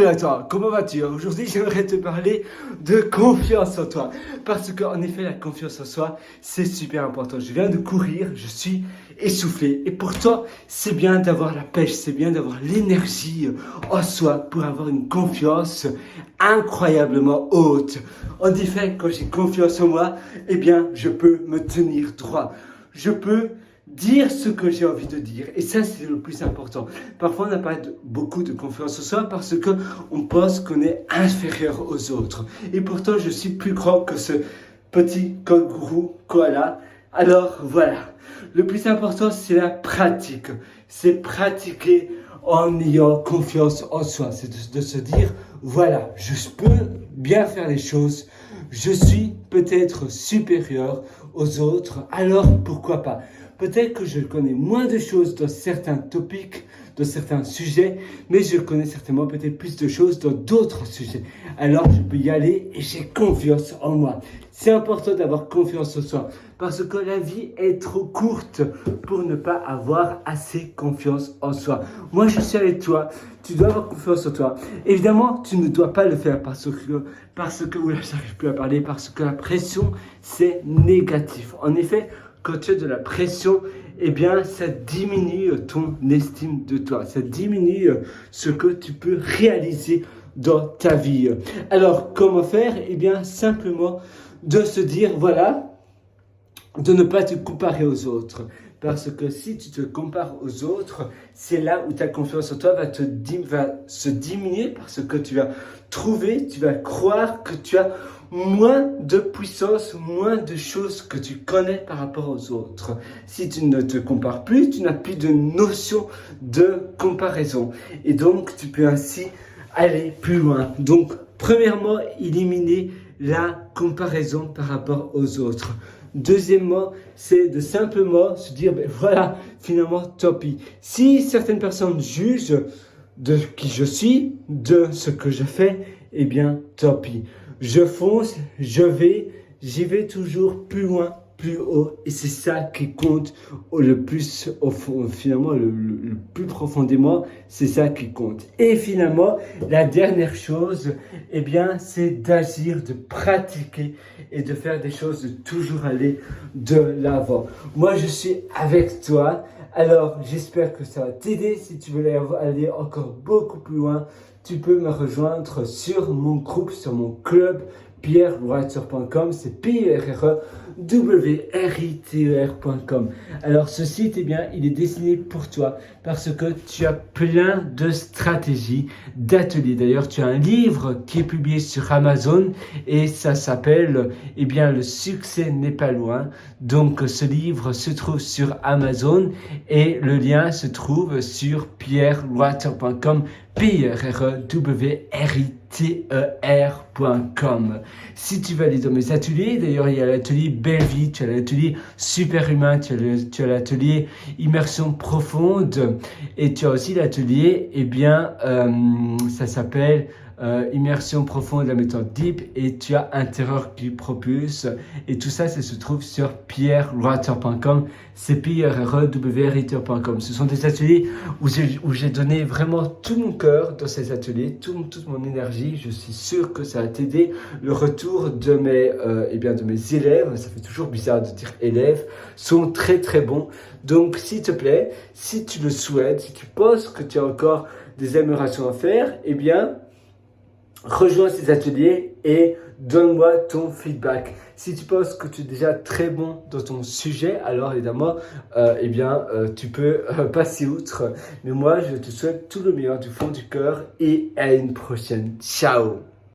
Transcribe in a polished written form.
Salut à toi, comment vas-tu? Aujourd'hui, j'aimerais te parler de confiance en toi. Parce qu'en effet, la confiance en soi, c'est super important. Je viens de courir, je suis essoufflé. Et pourtant, c'est bien d'avoir la pêche, c'est bien d'avoir l'énergie en soi pour avoir une confiance incroyablement haute. En effet, quand j'ai confiance en moi, eh bien, je peux me tenir droit. Je peux dire ce que j'ai envie de dire. Et ça, c'est le plus important. Parfois, on n'a pas beaucoup de confiance en soi parce qu'on pense qu'on est inférieur aux autres. Et pourtant, je suis plus grand que ce petit kangourou koala. Alors, voilà. Le plus important, c'est la pratique. C'est pratiquer en ayant confiance en soi. C'est de se dire, voilà, je peux bien faire les choses. Je suis peut-être supérieur aux autres. Alors, pourquoi pas? Peut-être que je connais moins de choses dans certains topics, dans certains sujets, mais je connais certainement peut-être plus de choses dans d'autres sujets. Alors je peux y aller et j'ai confiance en moi. C'est important d'avoir confiance en soi parce que la vie est trop courte pour ne pas avoir assez confiance en soi. Moi, je suis avec toi. Tu dois avoir confiance en toi. Évidemment, tu ne dois pas le faire parce que, oula, j'arrive plus à parler, parce que la pression, c'est négatif. En effet, quand tu as de la pression, eh bien, ça diminue ton estime de toi. Ça diminue ce que tu peux réaliser dans ta vie. Alors, comment faire? Eh bien, simplement de se dire, voilà, de ne pas te comparer aux autres. Parce que si tu te compares aux autres, c'est là où ta confiance en toi va se diminuer parce que tu vas tu vas croire que tu as moins de puissance, moins de choses que tu connais par rapport aux autres. Si tu ne te compares plus, tu n'as plus de notion de comparaison. Et donc, tu peux ainsi aller plus loin. Donc, premièrement, éliminer la comparaison par rapport aux autres. Deuxièmement, c'est de simplement se dire, ben voilà, finalement, tant pis. Si certaines personnes jugent de qui je suis, de ce que je fais, eh bien, tant pis. Je fonce, j'y vais toujours plus loin, plus haut. Et c'est ça qui compte le plus, au fond, finalement, le plus profondément, c'est ça qui compte. Et finalement, la dernière chose, eh bien, c'est d'agir, de pratiquer et de faire des choses, de toujours aller de l'avant. Moi, je suis avec toi. Alors, j'espère que ça va t'aider. Si tu veux aller encore beaucoup plus loin, tu peux me rejoindre sur mon groupe, sur mon club, pierrewriter.com, c'est pierrewriter.com. Alors ce site, eh bien, il est destiné pour toi parce que tu as plein de stratégies, d'ateliers. D'ailleurs, tu as un livre qui est publié sur Amazon et ça s'appelle, eh bien, Le succès n'est pas loin. Donc ce livre se trouve sur Amazon et le lien se trouve sur pierrewriter.com, pierrewriter.com. Si tu veux aller dans mes ateliers, d'ailleurs il y a l'atelier Belle Vie, tu as l'atelier Superhumain, tu as l'atelier Immersion Profonde et tu as aussi l'atelier, eh bien, ça s'appelle Immersion Profonde, la méthode Deep, et tu as Intérieur qui propulse, et tout ça, ça se trouve sur pierrewriter.com, c'est pierrewriter.com. Ce sont des ateliers où j'ai donné vraiment tout mon cœur dans ces ateliers, toute mon énergie. Je suis sûr que ça va t'aider. Le retour de mes élèves, ça fait toujours bizarre de dire élèves, sont très très bons. Donc s'il te plaît, si tu le souhaites, si tu penses que tu as encore des améliorations à faire, eh bien, rejoins ces ateliers et donne-moi ton feedback. Si tu penses que tu es déjà très bon dans ton sujet, alors évidemment, tu peux passer outre. Mais moi, je te souhaite tout le meilleur du fond du cœur et à une prochaine. Ciao!